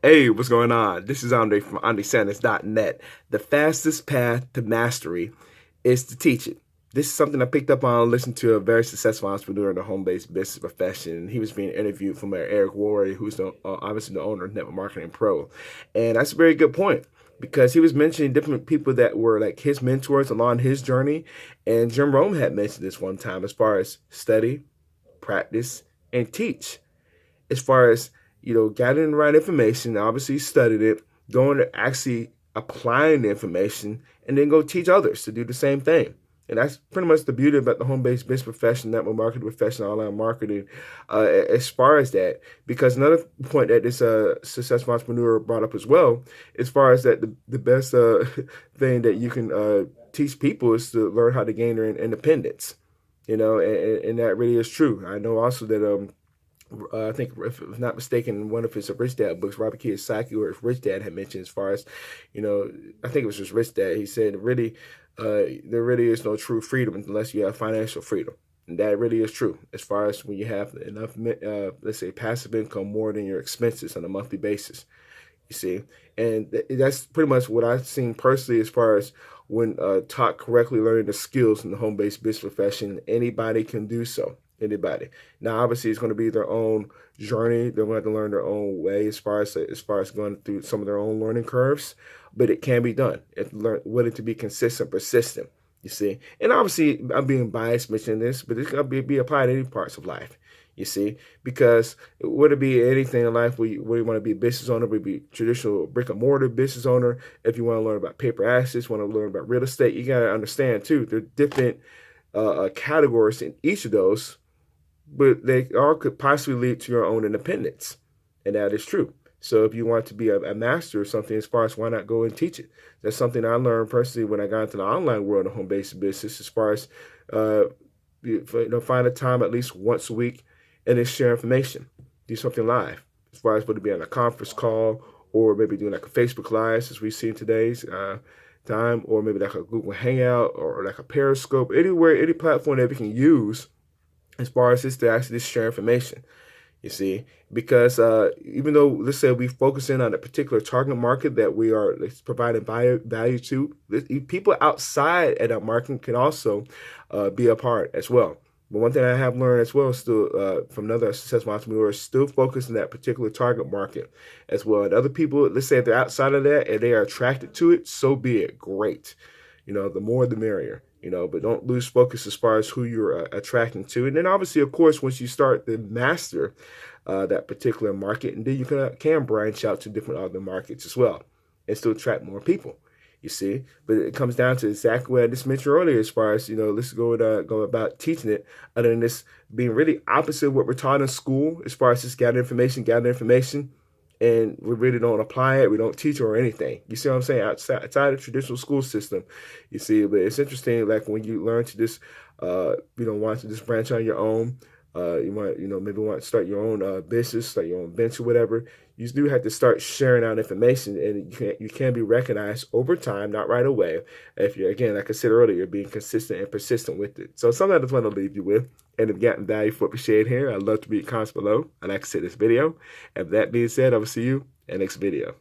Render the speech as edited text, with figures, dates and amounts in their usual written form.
Hey, what's going on? This is Andre from AndreSanders.net. The fastest path to mastery is to teach it. This is something I picked up on listening to a very successful entrepreneur in the home-based business profession. He was being interviewed from Eric Worre, who's obviously the owner of Network Marketing Pro. And that's a very good point because he was mentioning different people that were like his mentors along his journey. And Jim Rohn had mentioned this one time as far as study, practice, and teach. As far as gathering the right information, obviously studied it, going to actually applying the information, and then go teach others to do the same thing. And that's pretty much the beauty about the home-based business profession, network marketing profession, online marketing, as far as that. Because another point that this successful entrepreneur brought up as well, as far as that the best thing that you can teach people is to learn how to gain their independence. And that really is true. I know also that I think, if I'm not mistaken, one of his Rich Dad books, Robert Kiyosaki or Rich Dad had mentioned as far as, I think it was just Rich Dad. He said, really, there really is no true freedom unless you have financial freedom. And that really is true as far as when you have enough, let's say, passive income more than your expenses on a monthly basis, you see. And that's pretty much what I've seen personally as far as when taught correctly, learning the skills in the home-based business profession, anybody can do so. Anybody. Now, obviously, it's going to be their own journey. They're going to have to learn their own way as far as going through some of their own learning curves. But it can be done. It's willing to be consistent, persistent. You see, and obviously, I'm being biased mentioning this, but it's going to be applied to any parts of life. You see, because would it be anything in life where you want to be a business owner, would be traditional brick and mortar business owner. If you want to learn about paper assets, want to learn about real estate, you got to understand too. There are different categories in each of those, but they all could possibly lead to your own independence. And that is true. So if you want to be a master of something, as far as why not go and teach it? That's something I learned personally when I got into the online world of home-based business, as far as find a time at least once a week and then share information. Do something live, as far as whether it be on a conference call or maybe doing like a Facebook Live, as we see in today's time, or maybe like a Google Hangout or like a Periscope, anywhere, any platform that we can use as far as this to actually just share information, you see, because even though, let's say, we focus in on a particular target market that we are providing value to, people outside of that market can also be a part as well. But one thing I have learned as well, still from another successful entrepreneur, is still focus on that particular target market as well. And other people, let's say if they're outside of that and they are attracted to it, so be it. Great. The more the merrier. But don't lose focus as far as who you're attracting to. And then obviously, of course, once you start to master that particular market, and then you can branch out to different other markets as well and still attract more people, you see. But it comes down to exactly what I just mentioned earlier as far as, let's go about teaching it, other than this being really opposite of what we're taught in school as far as just gather information, and we really don't apply it. We don't teach it or anything. You see what I'm saying? Outside the traditional school system, you see. But it's interesting, like when you learn to just, want to just branch on your own. You might, maybe want to start your own business, start your own venture, whatever. You do have to start sharing out information, and you can be recognized over time, not right away. If you're, again, like I said earlier, you're being consistent and persistent with it. So something I just want to leave you with. And if you got value for what we shared here, I'd love to read comments below. And like I said, this video. And with that being said, I will see you in the next video.